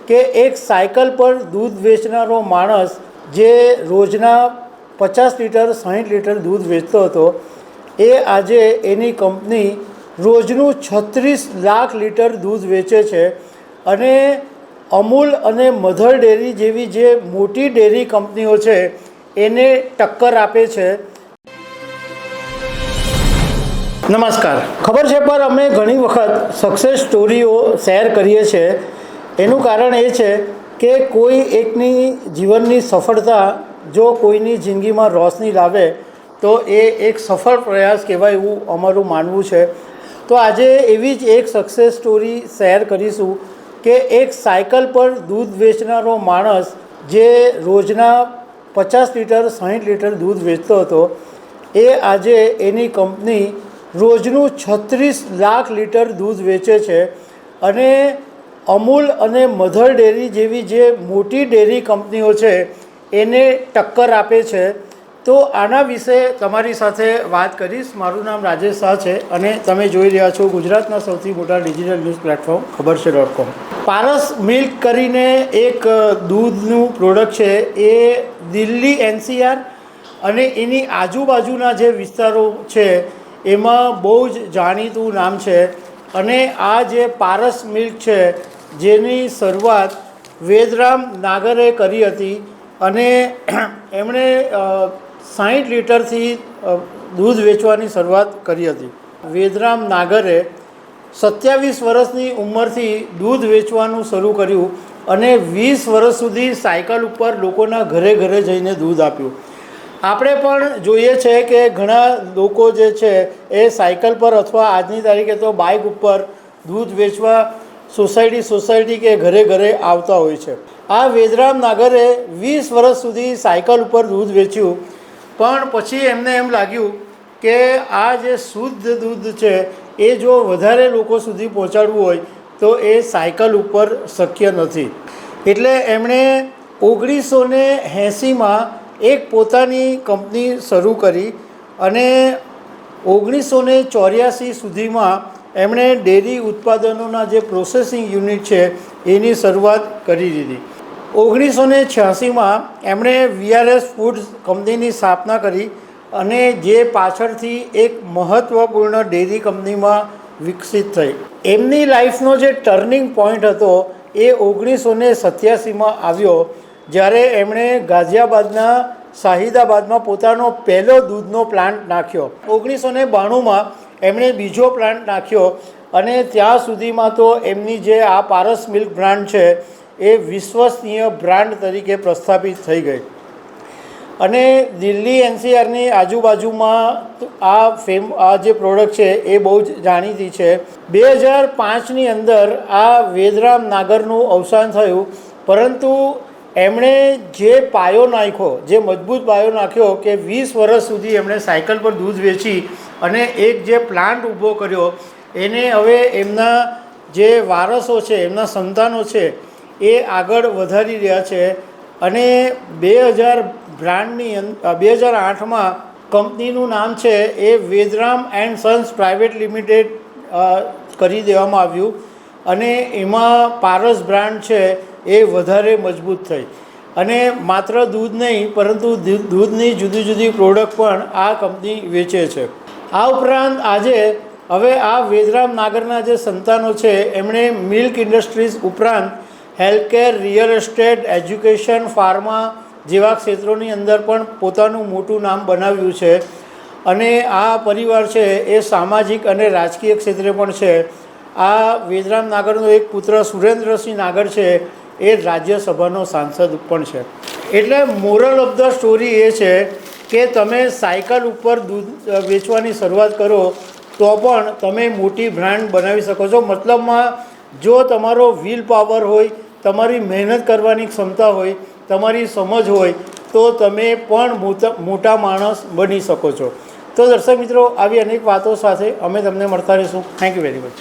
કે એક સાયકલ પર દૂધ વેચનારો માણસ જે રોજના 50 લીટર 60 લીટર દૂધ વેચતો હતો એ આજે એની કંપની રોજનું 36 લાખ લીટર દૂધ વેચે છે અને અમૂલ અને મધર ડેરી જેવી જે મોટી ડેરી કંપનીઓ છે એને ટક્કર આપે છે। નમસ્કાર, ખબર છે પર અમે ઘણી વખત સક્સેસ સ્ટોરીઓ શેર કરીએ છીએ। એનું કારણ એ છે કે કોઈ એકની જીવનની સફળતા જો કોઈની જિંદગીમાં રોશની લાવે તો એ એક સફળ પ્રયાસ કહેવાય એવું અમારું માનવું છે। તો આજે એવી જ એક સક્સેસ સ્ટોરી શેર કરીશું કે એક સાયકલ પર દૂધ વેચનારો માણસ જે રોજના 50 લીટર 60 લીટર દૂધ વેચતો હતો એ આજે એની કંપની રોજનું 36 લાખ લીટર દૂધ વેચે છે અને અમૂલ અને મધર ડેરી જેવી જે મોટી ડેરી કંપનીઓ છે એને ટક્કર આપે છે। તો આના વિશે તમારી સાથે વાત કરીશ। મારું નામ રાજેશ શાહ છે અને તમે જોઈ રહ્યા છો ગુજરાતના સૌથી મોટા ડિજિટલ ન્યૂઝ પ્લેટફોર્મ ખબરછે.com। પારસ મિલ્ક કરીને એક દૂધનું પ્રોડક્ટ છે એ દિલ્હી NCR અને એની આજુબાજુના જે વિસ્તારો છે એમાં બહુ જ જાણીતું નામ છે અને આ જે પારસ મિલ્ક છે જેની શરૂઆત વેદરામ નાગરે કરી હતી અને એમણે 60 લીટરથી દૂધ વેચવાની શરૂઆત કરી હતી। વેદરામ નાગરે 27 વર્ષની ઉંમરથી દૂધ વેચવાનું શરૂ કર્યું અને 20 વર્ષ સુધી સાયકલ ઉપર લોકોના ઘરે ઘરે જઈને દૂધ આપ્યું। આપણે પણ જોઈએ છે કે ઘણા લોકો જે છે એ સાયકલ પર અથવા આજની તારીખે તો બાઇક ઉપર દૂધ વેચવા સોસાયટી કે ઘરે ઘરે આવતા હોય છે। આ વેદરામ નાગરે 20 વર્ષ સુધી સાયકલ ઉપર દૂધ વેચ્યું પણ પછી એમને એમ લાગ્યું કે આ જે શુદ્ધ દૂધ છે એ જો વધારે લોકો સુધી પહોંચાડવું હોય તો એ સાયકલ ઉપર શક્ય નથી। એટલે એમણે 1980માં એક પોતાની કંપની શરૂ કરી અને 1984 સુધીમાં એમણે ડેરી ઉત્પાદનોના જે પ્રોસેસિંગ યુનિટ છે એની શરૂઆત કરી દીધી। 1986માં એમણે VRS ફૂડ્સ કંપનીની સ્થાપના કરી અને જે પાછળથી એક મહત્ત્વપૂર્ણ ડેરી કંપનીમાં વિકસિત થઈ। એમની લાઈફનો જે ટર્નિંગ પોઈન્ટ હતો એ 1987માં આવ્યો જ્યારે એમણે ગાઝિયાબાદના શાહિદાબાદમાં પોતાનો પહેલો દૂધનો પ્લાન્ટ નાખ્યો। 1992માં એમણે બીજો પ્લાન્ટ નાખ્યો અને ત્યાં સુધીમાં તો એમની જે આ પારસ મિલ્ક બ્રાન્ડ છે એ વિશ્વસનીય બ્રાન્ડ તરીકે પ્રસ્થાપિત થઈ ગઈ અને દિલ્હી NCRની આજુબાજુમાં આ જે પ્રોડક્ટ છે એ બહુ જ જાણીતી છે। 2005ની અંદર આ વેદરામ નાગરનું અવસાન થયું પરંતુ એમણે જે પાયો નાખ્યો, જે મજબૂત પાયો નાખ્યો કે 20 વર્ષ સુધી એમણે સાયકલ પર દૂધ વેચી અને એક જે પ્લાન્ટ ઊભો કર્યો એને હવે એમના જે વારસો છે, એમના સંતાનો છે એ આગળ વધારી રહ્યા છે અને 2008માં કંપનીનું નામ છે એ વેદરામ એન્ડ સન્સ પ્રાઇવેટ લિમિટેડ કરી દેવામાં આવ્યું અને એમાં પારસ બ્રાન્ડ છે એ વધારે મજબૂત થઈ અને માત્ર દૂધ નહીં પરંતુ દૂધની જુદી જુદી પ્રોડક્ટ પણ આ કંપની વેચે છે। આ ઉપરાંત આજે હવે આ વેદરામ નાગરના જે સંતાનો છે એમણે મિલ્ક ઇન્ડસ્ટ્રીઝ ઉપરાંત healthcare, real estate, education, pharma જેવા ક્ષેત્રોની અંદર પણ પોતાનું મોટું નામ બનાવ્યું છે અને આ પરિવાર છે એ સામાજિક અને રાજકીય ક્ષેત્રે પણ છે। આ વેદરામ નાગરનો એક પુત્ર સુરેન્દ્રસિંહ નાગર છે એ રાજ્યસભાનો સાંસદ પણ છે। એટલે મોરલ ઓફ ધ સ્ટોરી એ છે કે તમે સાયકલ ઉપર દૂધ વેચવાની શરૂઆત કરો તો પણ તમે મોટી બ્રાન્ડ બનાવી શકો છો। મતલબમાં જો તમારો વિલ પાવર હોય, તમારી મહેનત કરવાની ક્ષમતા હોય, તમારી સમજ હોય તો તમે પણ મોટા માણસ બની શકો છો। તો દર્શક મિત્રો, આવી અનેક વાતો સાથે અમે તમને મળતા રહીશું। Thank you very much.